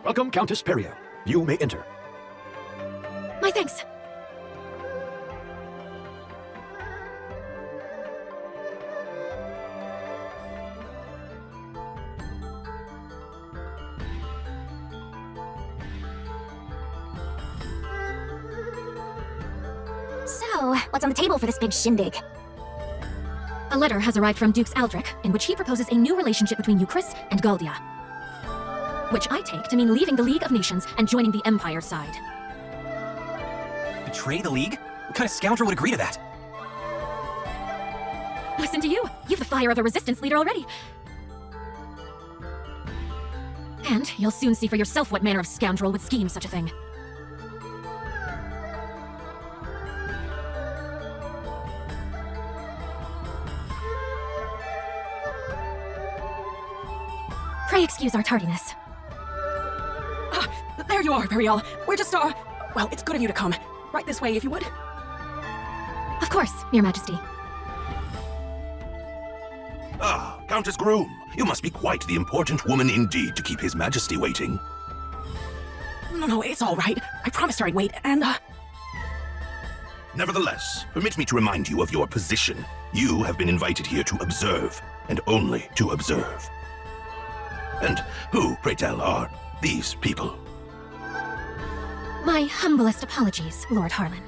Welcome, Countess Peria. You may enter. My thanks. So, what's on the table for this big shindig? A letter has arrived from Dukes Aldrich, in which he proposes a new relationship between you, Chris, and Galdia. Which I take to mean leaving the League of Nations and joining the Empire side. Betray the League? What kind of scoundrel would agree to that? Listen to you. You've the fire of a resistance leader already. And you'll soon see for yourself what manner of scoundrel would scheme such a thing. Pray excuse our tardiness. There you are, Periel. We're just, well, it's good of you to come. Right this way, if you would. Of course, Your Majesty. Ah, Countess Groom. You must be quite the important woman indeed to keep His Majesty waiting. No, it's all right. I promised her I'd wait, and, Nevertheless, permit me to remind you of your position. You have been invited here to observe, and only to observe. And who, pray tell, are these people? My humblest apologies, Lord Harlan.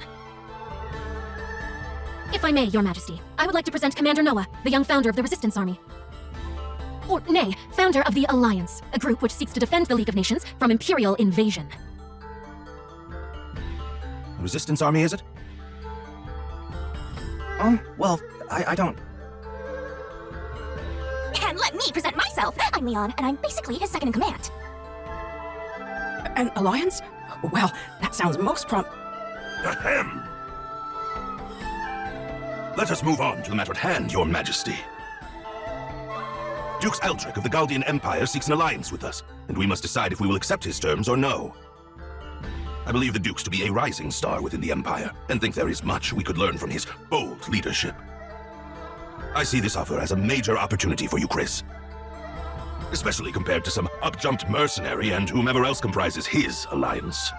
If I may, Your Majesty, I would like to present Commander Nowa, the young founder of the Resistance Army. Or, nay, founder of the Alliance, a group which seeks to defend the League of Nations from Imperial invasion. The Resistance Army, is it? Well, I don't... And let me present myself. I'm Lian, and I'm basically his second in command. an alliance? Well, that sounds most Ahem! Let us move on to the matter at hand, Your Majesty. Dukes Aldrich of the Galdian Empire seeks an alliance with us, and we must decide if we will accept his terms or no. I believe the Duke's to be a rising star within the Empire, and think there is much we could learn from his bold leadership. I see this offer as a major opportunity for you, Chris. Especially compared to some up-jumped mercenary and whomever else comprises his alliance.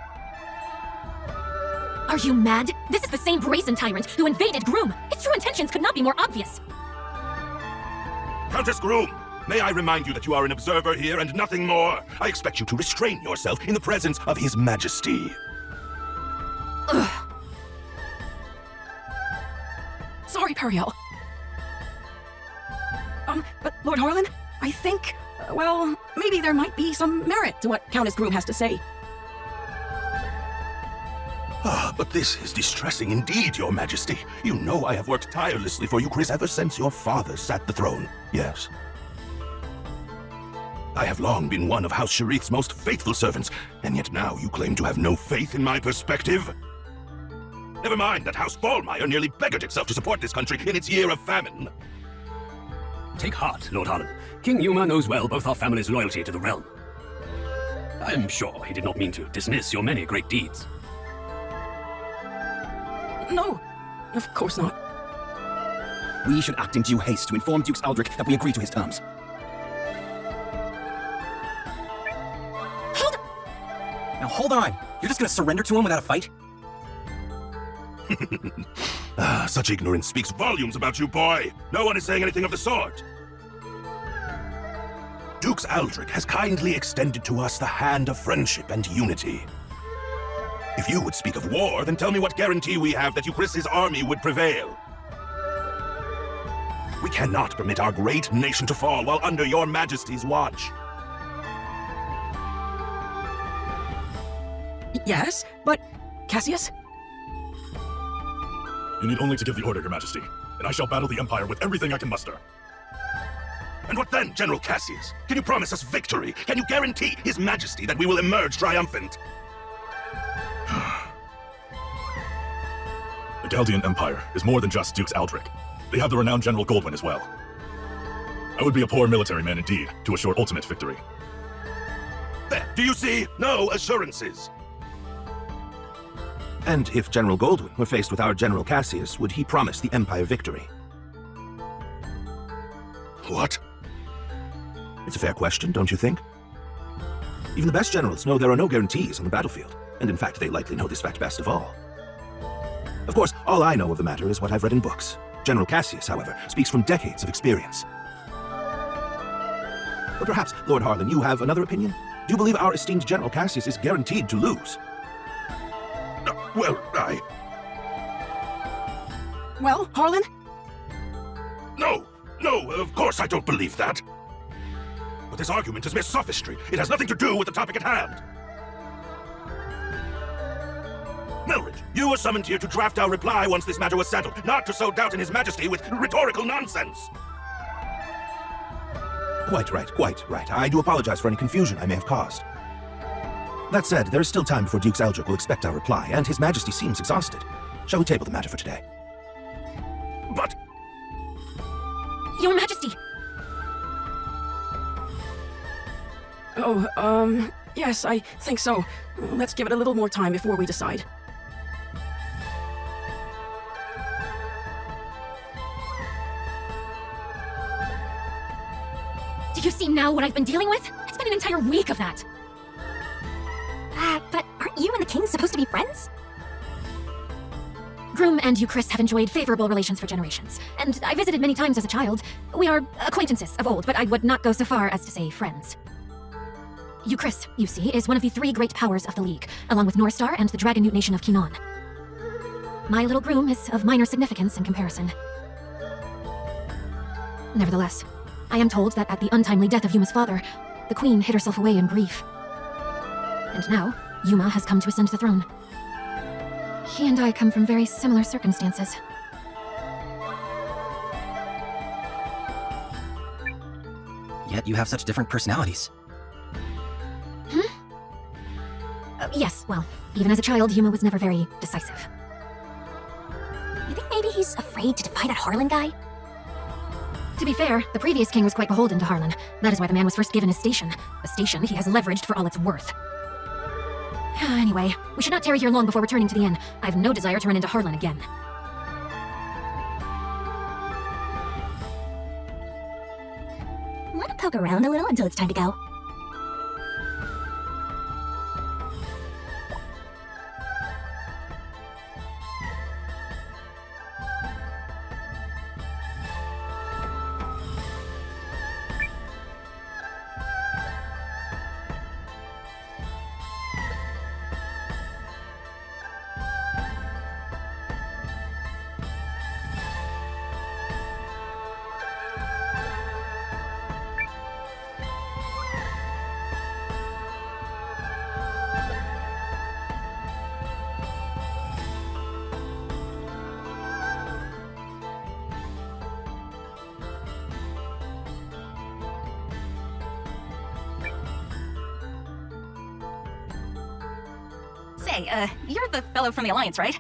Are you mad? This is the same brazen tyrant who invaded Groom. His true intentions could not be more obvious. Countess Groom, may I remind you that you are an observer here and nothing more? I expect you to restrain yourself in the presence of His Majesty. Ugh. Sorry, Periel. But Lord Harlan, I think, well, maybe there might be some merit to what Countess Groom has to say. Ah, but this is distressing indeed, Your Majesty. You know I have worked tirelessly for you, Chris, ever since your father sat the throne, yes? I have long been one of House Sharith's most faithful servants, and yet now you claim to have no faith in my perspective? Never mind that House Ballmeyer nearly beggared itself to support this country in its year of famine. Take heart, Lord Harlan. King Euma knows well both our family's loyalty to the realm. I am sure he did not mean to dismiss your many great deeds. No, of course not. We should act in due haste to inform Dukes Aldrich that we agree to his terms. Hold Now hold on! You're just gonna surrender to him without a fight? Ah, such ignorance speaks volumes about you, boy. No one is saying anything of the sort. Dukes Aldrich has kindly extended to us the hand of friendship and unity. If you would speak of war, then tell me what guarantee we have that Euchris's army would prevail. We cannot permit our great nation to fall while under your Majesty's watch. Yes, but Cassius? You need only to give the order, Your Majesty, and I shall battle the Empire with everything I can muster. And what then, General Cassius? Can you promise us victory? Can you guarantee His Majesty that we will emerge triumphant? The Galdian Empire is more than just Dukes Aldrich. They have the renowned General Goldwin as well. I would be a poor military man indeed to assure ultimate victory. There, do you see? No assurances. And if General Goldwin were faced with our General Cassius, would he promise the Empire victory? What? It's a fair question, don't you think? Even the best generals know there are no guarantees on the battlefield, and in fact they likely know this fact best of all. Of course, all I know of the matter is what I've read in books. General Cassius, however, speaks from decades of experience. But perhaps, Lord Harlan, you have another opinion? Do you believe our esteemed General Cassius is guaranteed to lose? Well, Well, Harlan? No, of course I don't believe that. But this argument is mere sophistry. It has nothing to do with the topic at hand. Melridge, you were summoned here to draft our reply once this matter was settled, not to sow doubt in His Majesty with rhetorical nonsense. Quite right. I do apologize for any confusion I may have caused. That said, there is still time before Dukes Eldrick will expect our reply, and His Majesty seems exhausted. Shall we table the matter for today? But... Your Majesty! Oh, yes, I think so. Let's give it a little more time before we decide. Do you see now what I've been dealing with? It's been an entire week of that. But aren't you and the king supposed to be friends? Groom and Euchris have enjoyed favorable relations for generations, and I visited many times as a child. We are acquaintances of old, but I would not go so far as to say friends. Euchris, you see, is one of the 3 great powers of the League, along with Norstar and the Dragon Newt Nation of Kinon. My little groom is of minor significance in comparison. Nevertheless, I am told that at the untimely death of Yuma's father, the Queen hid herself away in grief. And now, Yuma has come to ascend the throne. He and I come from very similar circumstances. Yet you have such different personalities. Yes, well, even as a child, Yuma was never very decisive. You think maybe he's afraid to defy that Harlan guy? To be fair, the previous king was quite beholden to Harlan. That is why the man was first given his station. A station he has leveraged for all it's worth. Anyway, we should not tarry here long before returning to the inn. I have no desire to run into Harlan again. Want to poke around a little until it's time to go? Say, you're the fellow from the Alliance, right?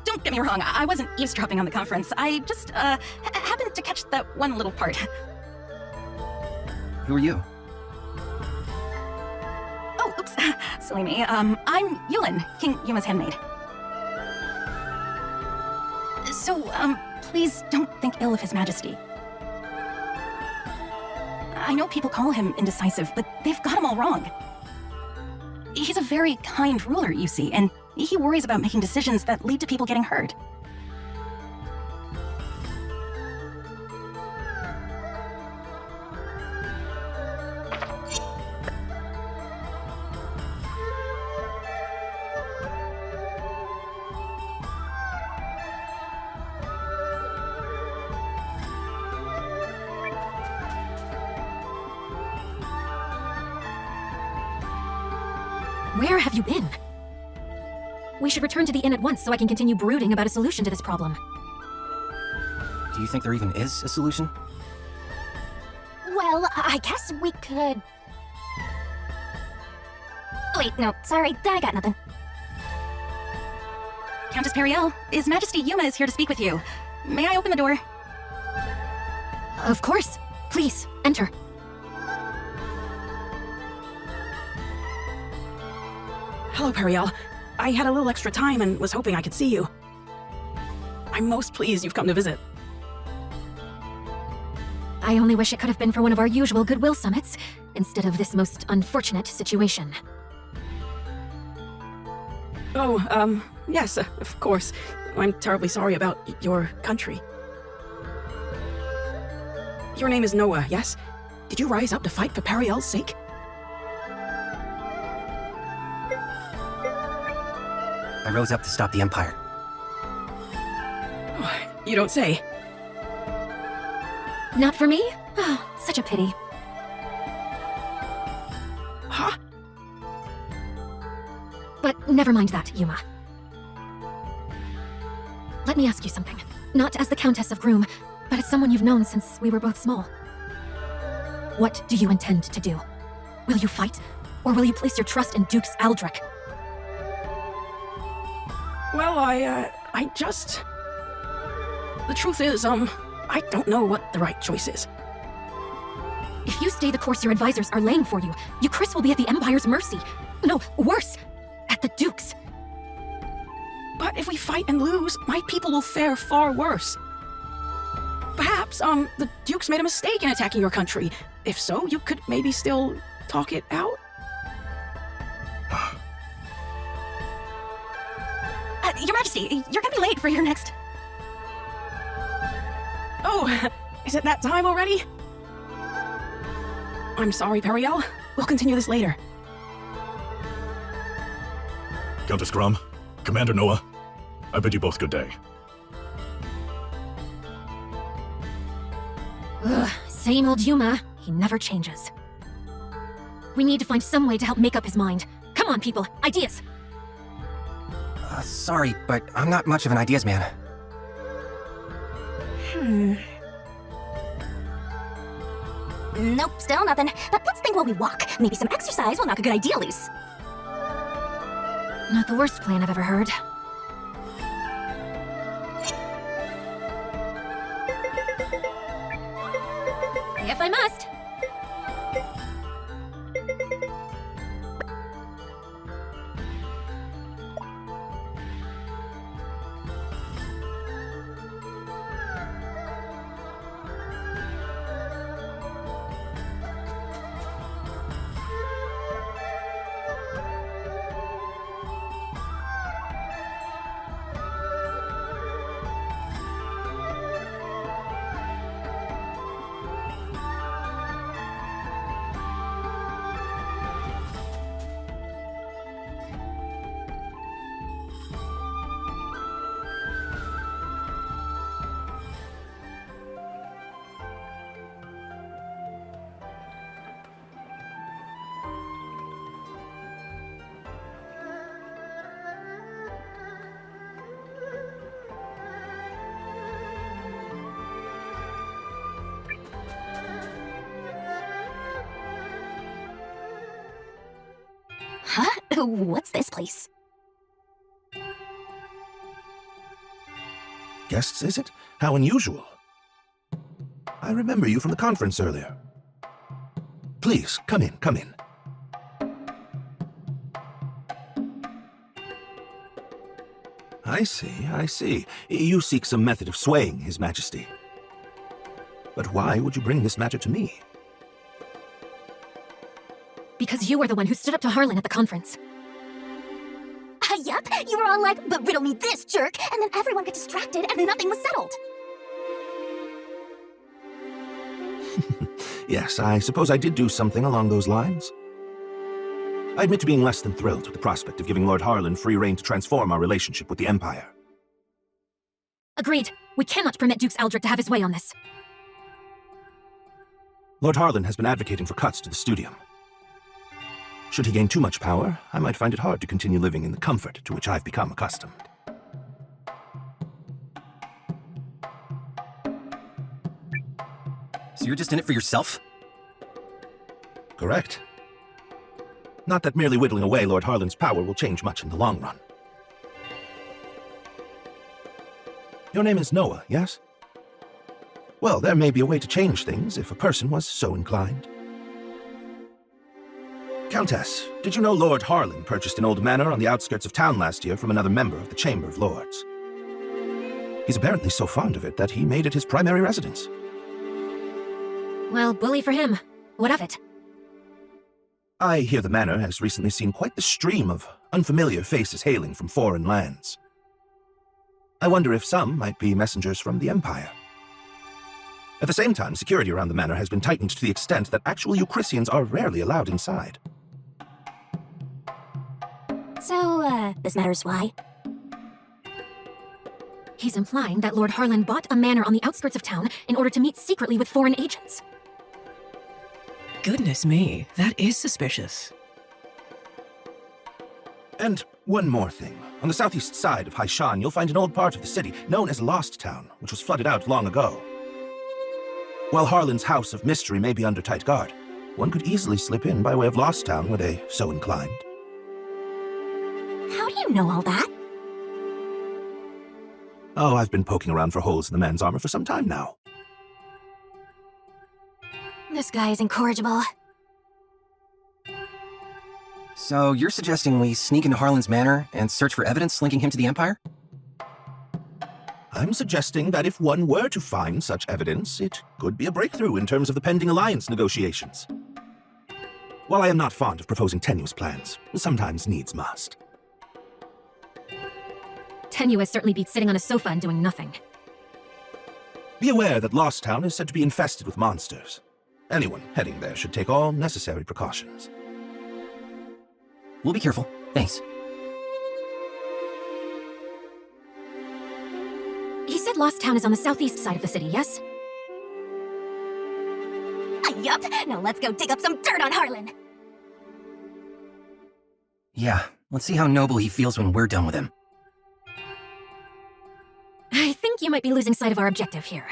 Don't get me wrong, I wasn't eavesdropping on the conference. I just, happened to catch that one little part. Who are you? Oh, oops, silly me. I'm Eiyuden, King Yuma's handmaid. So, please don't think ill of His Majesty. I know people call him indecisive, but they've got him all wrong. He's a very kind ruler, you see, and he worries about making decisions that lead to people getting hurt. Where have you been? We should return to the inn at once so I can continue brooding about a solution to this problem. Do you think there even is a solution? Well, I guess we could... Wait, no, sorry, I got nothing. Countess Periel, His Majesty Yuma is here to speak with you. May I open the door? Of course. Please, enter. Hello, Periel. I had a little extra time and was hoping I could see you. I'm most pleased you've come to visit. I only wish it could have been for one of our usual goodwill summits, instead of this most unfortunate situation. Oh, yes, of course. I'm terribly sorry about your country. Your name is Noah, yes? Did you rise up to fight for Periel's sake? I rose up to stop the Empire. Oh, you don't say. Not for me? Oh, such a pity. Huh? But never mind that, Yuma. Let me ask you something. Not as the Countess of Groom, but as someone you've known since we were both small. What do you intend to do? Will you fight? Or will you place your trust in Dukes Aldrich? Well, I just... The truth is, I don't know what the right choice is. If you stay the course your advisors are laying for you, Chris will be at the Empire's mercy. No, worse, at the Duke's. But if we fight and lose, my people will fare far worse. Perhaps, the Dukes made a mistake in attacking your country. If so, you could maybe still talk it out? Your Majesty, you're gonna be late for your next... Oh, is it that time already? I'm sorry, Periel. We'll continue this later. Countess Grum, Commander Noah, I bid you both good day. Ugh, same old Yuma. He never changes. We need to find some way to help make up his mind. Come on, people. Ideas! Sorry, but I'm not much of an ideas man. Nope, still nothing. But let's think while we walk. Maybe some exercise will knock a good idea loose. Not the worst plan I've ever heard. If I must. Huh? What's this place? Guests, is it? How unusual. I remember you from the conference earlier. Please, come in, come in. I see. You seek some method of swaying His Majesty. But why would you bring this matter to me? Because you were the one who stood up to Harlan at the conference. Yep, you were all like, but riddle me this, jerk, and then everyone got distracted and nothing was settled. Yes, I suppose I did do something along those lines. I admit to being less than thrilled with the prospect of giving Lord Harlan free rein to transform our relationship with the Empire. Agreed. We cannot permit Dukes Aldrich to have his way on this. Lord Harlan has been advocating for cuts to the studium. Should he gain too much power, I might find it hard to continue living in the comfort to which I've become accustomed. So you're just in it for yourself? Correct. Not that merely whittling away Lord Harlan's power will change much in the long run. Your name is Noah, yes? Well, there may be a way to change things if a person was so inclined. Countess, did you know Lord Harlan purchased an old manor on the outskirts of town last year from another member of the Chamber of Lords? He's apparently so fond of it that he made it his primary residence. Well, bully for him. What of it? I hear the manor has recently seen quite the stream of unfamiliar faces hailing from foreign lands. I wonder if some might be messengers from the Empire. At the same time, security around the manor has been tightened to the extent that actual Euchrysians are rarely allowed inside. So, this matters why? He's implying that Lord Harlan bought a manor on the outskirts of town in order to meet secretly with foreign agents. Goodness me, that is suspicious. And one more thing. On the southeast side of Haishan, you'll find an old part of the city known as Lost Town, which was flooded out long ago. While Harlan's House of Mystery may be under tight guard, one could easily slip in by way of Lost Town were they so inclined. How do you know all that? Oh, I've been poking around for holes in the man's armor for some time now. This guy is incorrigible. So you're suggesting we sneak into Harlan's manor and search for evidence linking him to the Empire? I'm suggesting that if one were to find such evidence, it could be a breakthrough in terms of the pending alliance negotiations. While I am not fond of proposing tenuous plans, sometimes needs must. Tenuous certainly beats sitting on a sofa and doing nothing. Be aware that Lost Town is said to be infested with monsters. Anyone heading there should take all necessary precautions. We'll be careful. Thanks. He said Lost Town is on the southeast side of the city, yes? Yup. Now let's go dig up some dirt on Harlan. Yeah, let's see how noble he feels when we're done with him. I think you might be losing sight of our objective here.